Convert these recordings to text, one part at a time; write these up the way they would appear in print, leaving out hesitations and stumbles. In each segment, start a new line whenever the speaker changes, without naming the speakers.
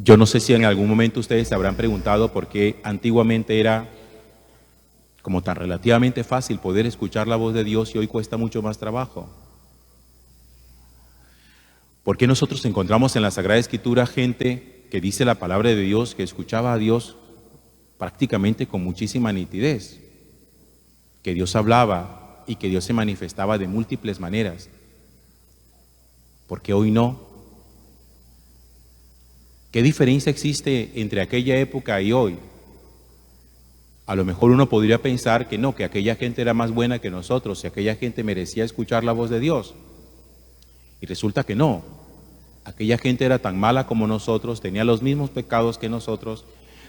Yo no sé si en algún momento ustedes se habrán preguntado por qué antiguamente era como tan relativamente fácil poder escuchar la voz de Dios y hoy cuesta mucho más trabajo. ¿Por qué nosotros encontramos en la Sagrada Escritura gente que dice la palabra de Dios, que escuchaba a Dios prácticamente con muchísima nitidez? Que Dios hablaba y que Dios se manifestaba de múltiples maneras. ¿Por qué hoy no? ¿Qué diferencia existe entre aquella época y hoy? A lo mejor uno podría pensar que no, que aquella gente era más buena que nosotros y aquella gente merecía escuchar la voz de Dios. Y resulta que no. Aquella gente era tan mala como nosotros, tenía los mismos pecados que nosotros,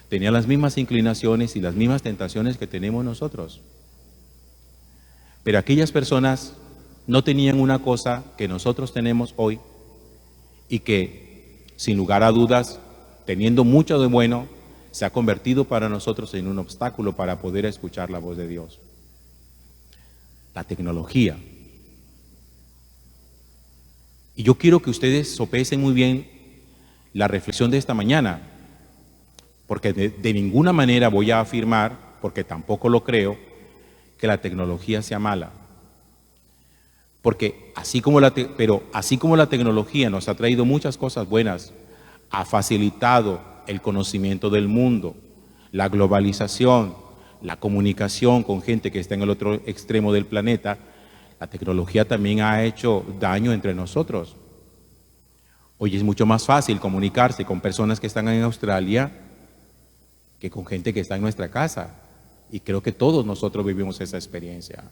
tenía las mismas inclinaciones y las mismas tentaciones que tenemos nosotros. Pero aquellas personas no tenían una cosa que nosotros tenemos hoy y que, sin lugar a dudas, teniendo mucho de bueno, se ha convertido para nosotros en un obstáculo para poder escuchar la voz de Dios. La tecnología. Y yo quiero que ustedes sopesen muy bien la reflexión de esta mañana, porque de ninguna manera voy a afirmar, porque tampoco lo creo, que la tecnología sea mala. Porque así como la tecnología nos ha traído muchas cosas buenas, ha facilitado el conocimiento del mundo, la globalización, la comunicación con gente que está en el otro extremo del planeta, la tecnología también ha hecho daño entre nosotros. Hoy es mucho más fácil comunicarse con personas que están en Australia que con gente que está en nuestra casa. Y creo que todos nosotros vivimos esa experiencia.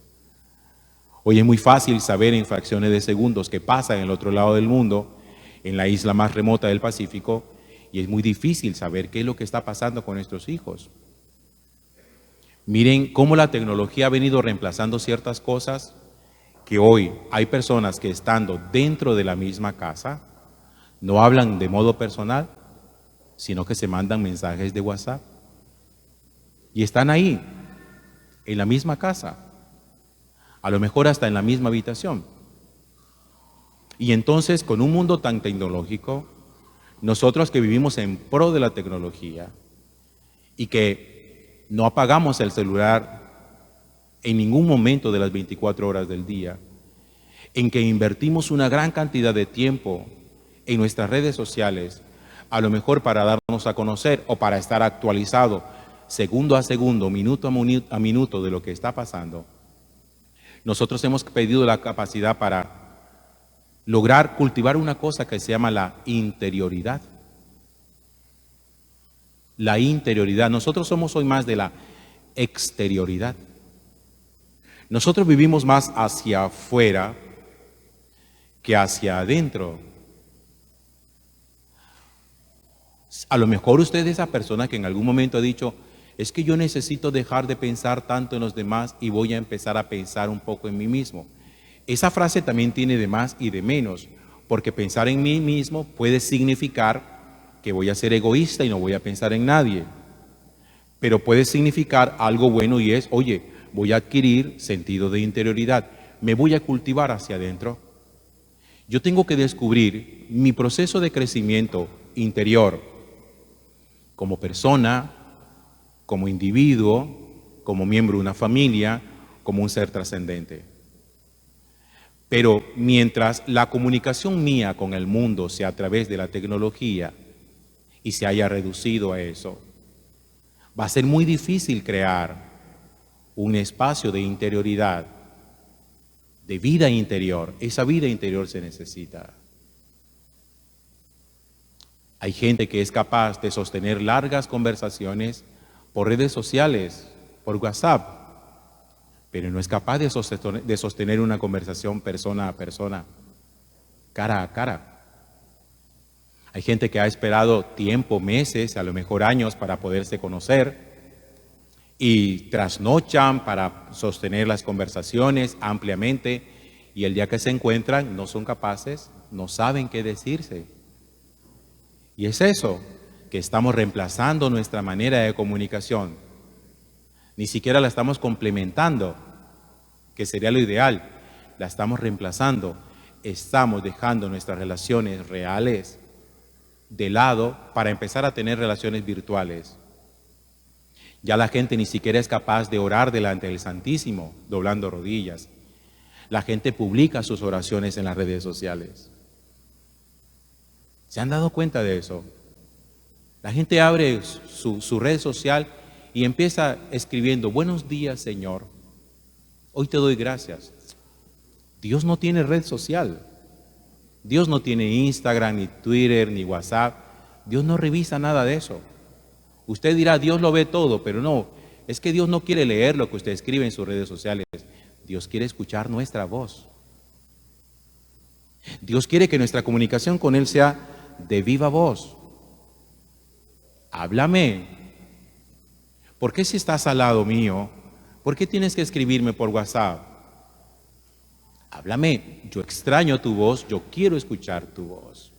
Hoy es muy fácil saber en fracciones de segundos qué pasa en el otro lado del mundo, en la isla más remota del Pacífico, y es muy difícil saber qué es lo que está pasando con nuestros hijos. Miren cómo la tecnología ha venido reemplazando ciertas cosas que hoy hay personas que estando dentro de la misma casa no hablan de modo personal, sino que se mandan mensajes de WhatsApp. Y están ahí, en la misma casa, a lo mejor hasta en la misma habitación. Y entonces, con un mundo tan tecnológico, nosotros que vivimos en pro de la tecnología y que no apagamos el celular en ningún momento de las 24 horas del día, en que invertimos una gran cantidad de tiempo en nuestras redes sociales, a lo mejor para darnos a conocer o para estar actualizado segundo a segundo, minuto a minuto de lo que está pasando, nosotros hemos pedido la capacidad para lograr cultivar una cosa que se llama la interioridad. La interioridad. Nosotros somos hoy más de la exterioridad. Nosotros vivimos más hacia afuera que hacia adentro. A lo mejor usted es esa persona que en algún momento ha dicho, es que yo necesito dejar de pensar tanto en los demás y voy a empezar a pensar un poco en mí mismo. Esa frase también tiene de más y de menos, porque pensar en mí mismo puede significar que voy a ser egoísta y no voy a pensar en nadie. Pero puede significar algo bueno y es, oye, voy a adquirir sentido de interioridad, me voy a cultivar hacia adentro. Yo tengo que descubrir mi proceso de crecimiento interior como persona, como individuo, como miembro de una familia, como un ser trascendente. Pero mientras la comunicación mía con el mundo sea a través de la tecnología y se haya reducido a eso, va a ser muy difícil crear un espacio de interioridad, de vida interior. Esa vida interior se necesita. Hay gente que es capaz de sostener largas conversaciones por redes sociales, por WhatsApp, pero no es capaz de sostener una conversación persona a persona, cara a cara. Hay gente que ha esperado tiempo, meses, a lo mejor años para poderse conocer y trasnochan para sostener las conversaciones ampliamente y el día que se encuentran no son capaces, no saben qué decirse. Y es eso, que estamos reemplazando nuestra manera de comunicación. Ni siquiera la estamos complementando, que sería lo ideal. La estamos reemplazando. Estamos dejando nuestras relaciones reales de lado para empezar a tener relaciones virtuales. Ya la gente ni siquiera es capaz de orar delante del Santísimo, doblando rodillas. La gente publica sus oraciones en las redes sociales. ¿Se han dado cuenta de eso? La gente abre su red social y empieza escribiendo: buenos días, Señor, hoy te doy gracias. Dios no tiene red social. Dios no tiene Instagram, ni Twitter, ni WhatsApp. Dios no revisa nada de eso. Usted dirá, Dios lo ve todo, pero no, es que Dios no quiere leer lo que usted escribe en sus redes sociales. Dios quiere escuchar nuestra voz. Dios quiere que nuestra comunicación con Él sea de viva voz. Háblame. ¿Por qué si estás al lado mío? ¿Por qué tienes que escribirme por WhatsApp? Háblame. Yo extraño tu voz, yo quiero escuchar tu voz.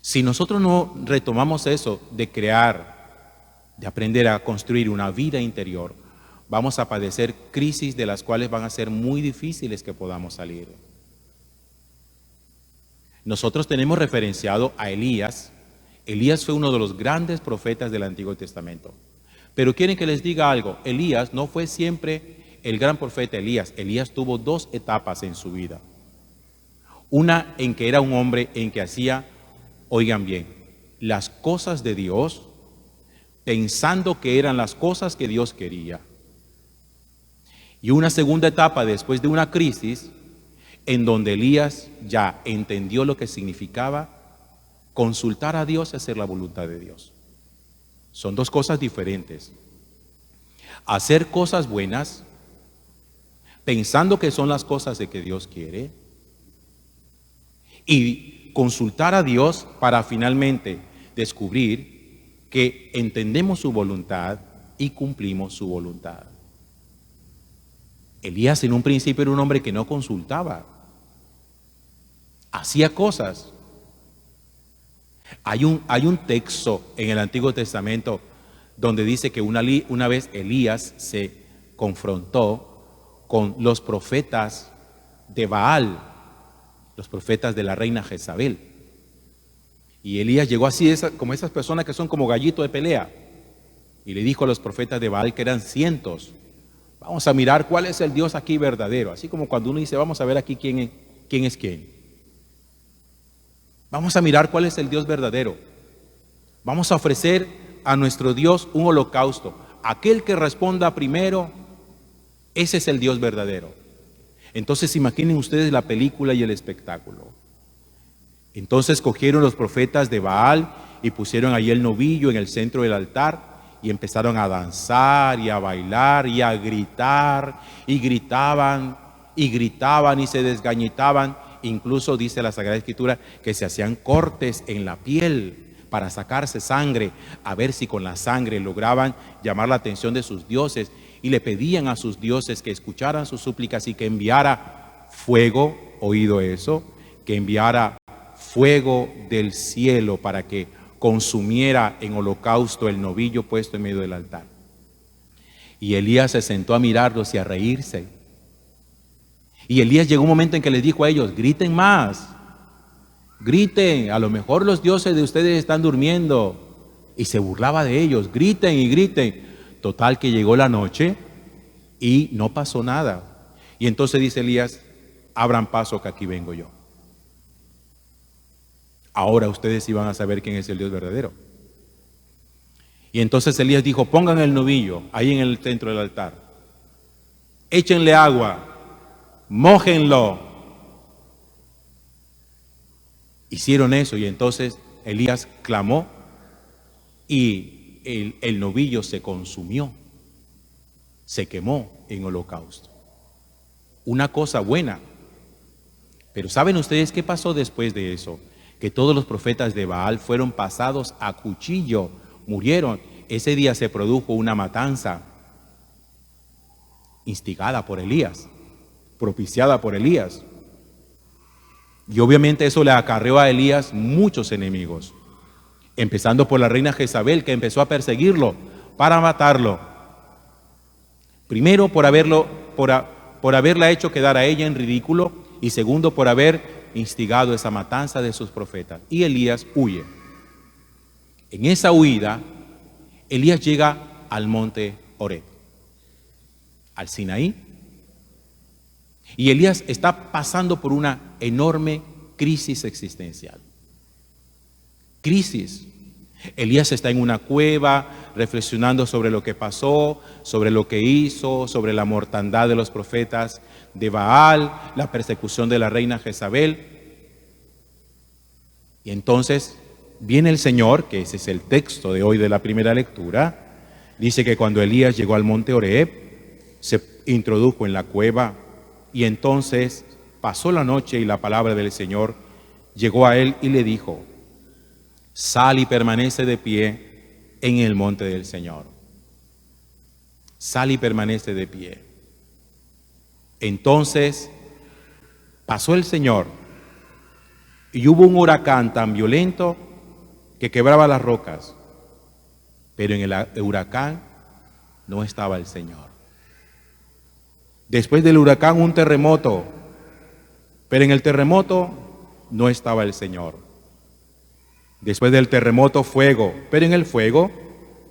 Si nosotros no retomamos eso de crear, de aprender a construir una vida interior, vamos a padecer crisis de las cuales van a ser muy difíciles que podamos salir. Nosotros tenemos referenciado a Elías. Elías fue uno de los grandes profetas del Antiguo Testamento. Pero quieren que les diga algo, Elías no fue siempre el gran profeta Elías. Elías tuvo dos etapas en su vida. Una en que era un hombre en que hacía, oigan bien, las cosas de Dios, pensando que eran las cosas que Dios quería. Y una segunda etapa después de una crisis, en donde Elías ya entendió lo que significaba consultar a Dios y hacer la voluntad de Dios. Son dos cosas diferentes. Hacer cosas buenas, pensando que son las cosas de que Dios quiere, y consultar a Dios para finalmente descubrir que entendemos su voluntad y cumplimos su voluntad. Elías en un principio era un hombre que no consultaba, hacía cosas. Hay un texto en el Antiguo Testamento donde dice que una vez Elías se confrontó con los profetas de Baal, los profetas de la reina Jezabel. Y Elías llegó así, como esas personas que son como gallito de pelea, y le dijo a los profetas de Baal, que eran cientos: vamos a mirar cuál es el Dios aquí verdadero. Así como cuando uno dice, vamos a ver aquí quién es quién. Vamos a mirar cuál es el Dios verdadero. Vamos a ofrecer a nuestro Dios un holocausto. Aquel que responda primero, ese es el Dios verdadero. Entonces imaginen ustedes la película y el espectáculo. Entonces cogieron los profetas de Baal y pusieron ahí el novillo en el centro del altar y empezaron a danzar y a bailar y a gritar, y gritaban y se desgañitaban. Incluso dice la Sagrada Escritura que se hacían cortes en la piel para sacarse sangre, a ver si con la sangre lograban llamar la atención de sus dioses, y le pedían a sus dioses que escucharan sus súplicas y que enviara fuego, oído eso, que enviara fuego del cielo para que consumiera en holocausto el novillo puesto en medio del altar. Y Elías se sentó a mirarlos y a reírse. Y Elías llegó un momento en que les dijo a ellos: griten más, griten, a lo mejor los dioses de ustedes están durmiendo. Y se burlaba de ellos: griten y griten. Total que llegó la noche y no pasó nada. Y entonces dice Elías: abran paso que aquí vengo yo. Ahora ustedes sí van a saber quién es el Dios verdadero. Y entonces Elías dijo: pongan el novillo ahí en el centro del altar, échenle agua, mójenlo. Hicieron eso, y entonces Elías clamó y el novillo se consumió, se quemó en holocausto. Una cosa buena. Pero ¿saben ustedes qué pasó después de eso? Que todos los profetas de Baal fueron pasados a cuchillo, murieron. Ese día se produjo una matanza instigada por Elías, propiciada por Elías. Y obviamente eso le acarreó a Elías muchos enemigos, empezando por la reina Jezabel, que empezó a perseguirlo para matarlo. Primero por haberla hecho quedar a ella en ridículo, y segundo por haber instigado esa matanza de sus profetas. Y Elías huye. En esa huida, Elías llega al monte Horeb, al Sinaí. Y Elías está pasando por una enorme crisis existencial. Crisis. Elías está en una cueva reflexionando sobre lo que pasó, sobre lo que hizo, sobre la mortandad de los profetas de Baal, la persecución de la reina Jezabel. Y entonces viene el Señor, que ese es el texto de hoy de la primera lectura, dice que cuando Elías llegó al monte Horeb, se introdujo en la cueva y entonces pasó la noche y la palabra del Señor llegó a él y le dijo: sal y permanece de pie en el monte del Señor. Sal y permanece de pie. Entonces pasó el Señor y hubo un huracán tan violento que quebraba las rocas, pero en el huracán no estaba el Señor. Después del huracán un terremoto, pero en el terremoto no estaba el Señor. Después del terremoto fuego, pero en el fuego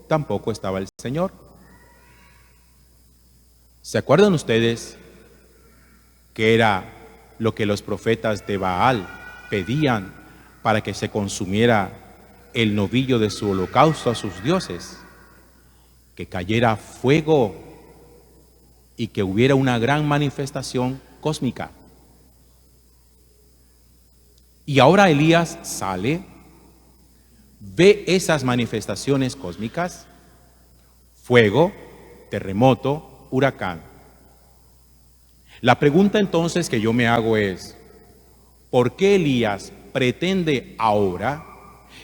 tampoco estaba el Señor. ¿Se acuerdan ustedes que era lo que los profetas de Baal pedían para que se consumiera el novillo de su holocausto a sus dioses? Que cayera fuego y que hubiera una gran manifestación cósmica. Y ahora Elías sale, ve esas manifestaciones cósmicas, fuego, terremoto, huracán. La pregunta entonces que yo me hago es: ¿por qué Elías pretende ahora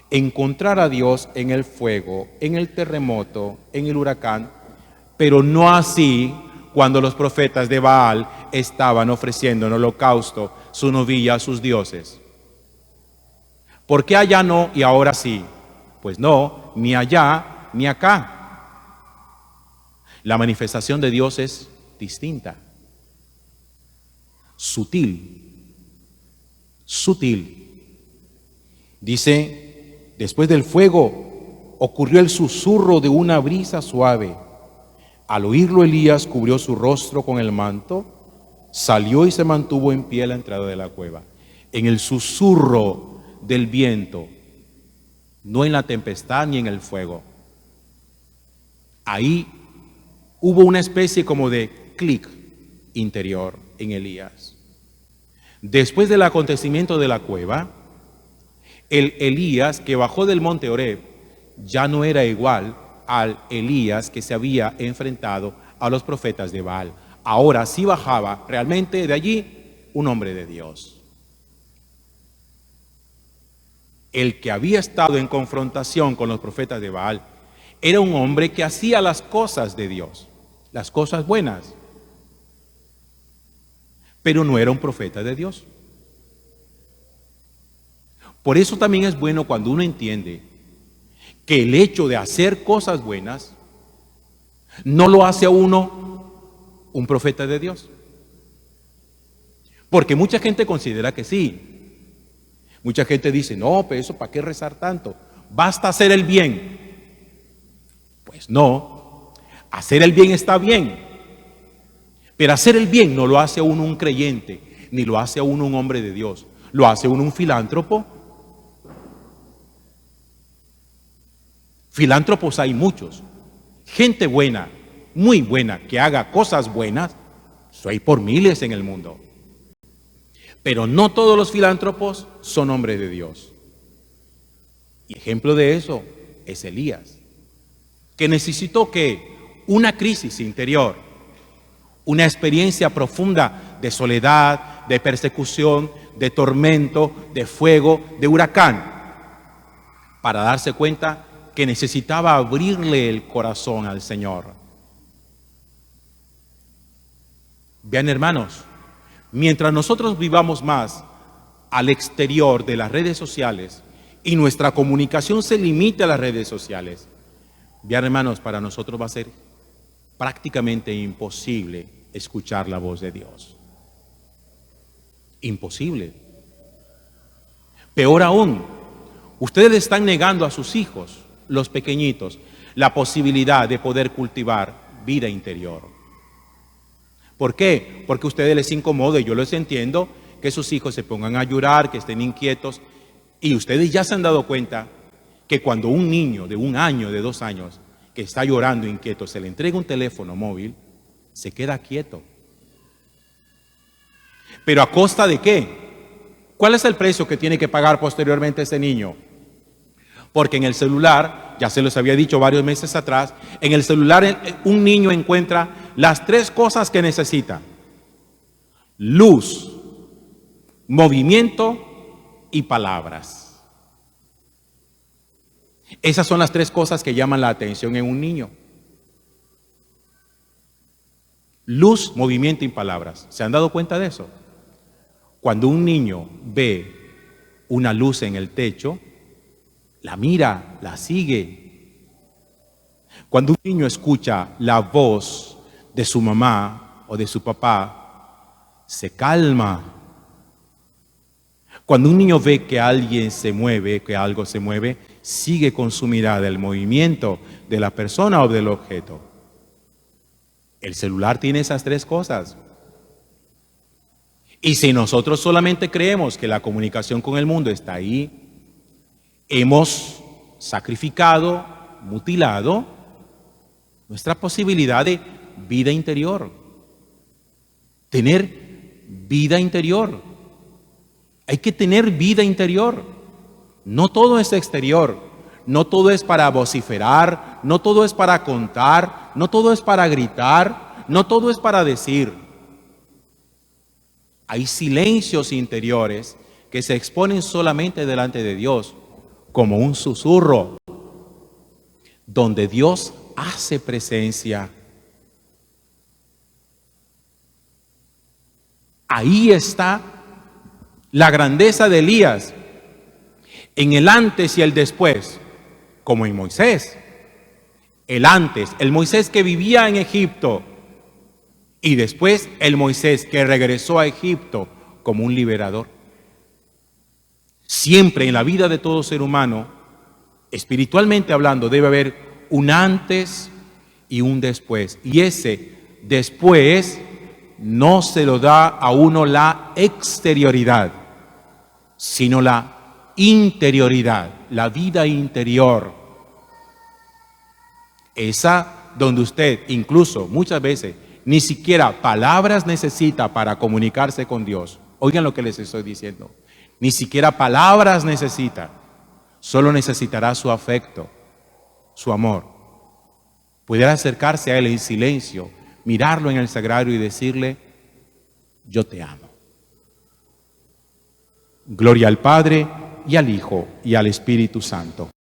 encontrar a Dios en el fuego, en el terremoto, en el huracán, pero no así cuando los profetas de Baal estaban ofreciendo en holocausto su novilla a sus dioses? ¿Por qué allá no y ahora sí? Pues no, ni allá ni acá. La manifestación de Dios es distinta, sutil. Dice: después del fuego ocurrió el susurro de una brisa suave. Al oírlo, Elías cubrió su rostro con el manto, salió y se mantuvo en pie a la entrada de la cueva. En el susurro del viento, no en la tempestad ni en el fuego. Ahí hubo una especie como de clic interior en Elías. Después del acontecimiento de la cueva, el Elías que bajó del monte Horeb ya no era igual al Elías que se había enfrentado a los profetas de Baal. Ahora sí bajaba realmente de allí un hombre de Dios. El que había estado en confrontación con los profetas de Baal era un hombre que hacía las cosas de Dios, las cosas buenas, pero no era un profeta de Dios. Por eso también es bueno cuando uno entiende que el hecho de hacer cosas buenas no lo hace a uno un profeta de Dios. Porque mucha gente considera que sí. Mucha gente dice: no, pero eso, ¿para qué rezar tanto? Basta hacer el bien. Pues no, hacer el bien está bien, pero hacer el bien no lo hace a uno un creyente, ni lo hace a uno un hombre de Dios, lo hace a uno un filántropo. Filántropos hay muchos, gente buena, muy buena, que haga cosas buenas, eso hay por miles en el mundo. Pero no todos los filántropos son hombres de Dios. Y ejemplo de eso es Elías, que necesitó que una crisis interior, una experiencia profunda de soledad, de persecución, de tormento, de fuego, de huracán, para darse cuenta que necesitaba abrirle el corazón al Señor. Vean, hermanos, mientras nosotros vivamos más al exterior de las redes sociales y nuestra comunicación se limite a las redes sociales, vean, hermanos, para nosotros va a ser prácticamente imposible escuchar la voz de Dios. Imposible. Peor aún, ustedes le están negando a sus hijos, los pequeñitos, la posibilidad de poder cultivar vida interior. ¿Por qué? Porque a ustedes les incomoda, y yo les entiendo, que sus hijos se pongan a llorar, que estén inquietos, y ustedes ya se han dado cuenta que cuando un niño de 1 año, de 2 años, que está llorando inquieto, se le entrega un teléfono móvil, se queda quieto. ¿Pero a costa de qué? ¿Cuál es el precio que tiene que pagar posteriormente ese niño? Porque en el celular, ya se los había dicho varios meses atrás, en el celular un niño encuentra las 3 cosas que necesita: luz, movimiento y palabras. Esas son las 3 cosas que llaman la atención en un niño. Luz, movimiento y palabras. ¿Se han dado cuenta de eso? Cuando un niño ve una luz en el techo, la mira, la sigue. Cuando un niño escucha la voz de su mamá o de su papá, se calma. Cuando un niño ve que alguien se mueve, que algo se mueve, sigue con su mirada el movimiento de la persona o del objeto. El celular tiene esas 3 cosas. Y si nosotros solamente creemos que la comunicación con el mundo está ahí, hemos sacrificado, mutilado nuestra posibilidad de vida interior. Tener vida interior. Hay que tener vida interior. No todo es exterior. No todo es para vociferar. No todo es para contar. No todo es para gritar. No todo es para decir. Hay silencios interiores que se exponen solamente delante de Dios, como un susurro, donde Dios hace presencia. Ahí está la grandeza de Elías, en el antes y el después, como en Moisés. El antes, el Moisés que vivía en Egipto, y después el Moisés que regresó a Egipto como un liberador. Siempre en la vida de todo ser humano, espiritualmente hablando, debe haber un antes y un después. Y ese después no se lo da a uno la exterioridad, sino la interioridad, la vida interior. Esa donde usted incluso muchas veces ni siquiera palabras necesita para comunicarse con Dios. Oigan lo que les estoy diciendo. Ni siquiera palabras necesita. Solo necesitará su afecto, su amor. Pudiera acercarse a Él en silencio, mirarlo en el sagrario y decirle: yo te amo. Gloria al Padre, y al Hijo, y al Espíritu Santo.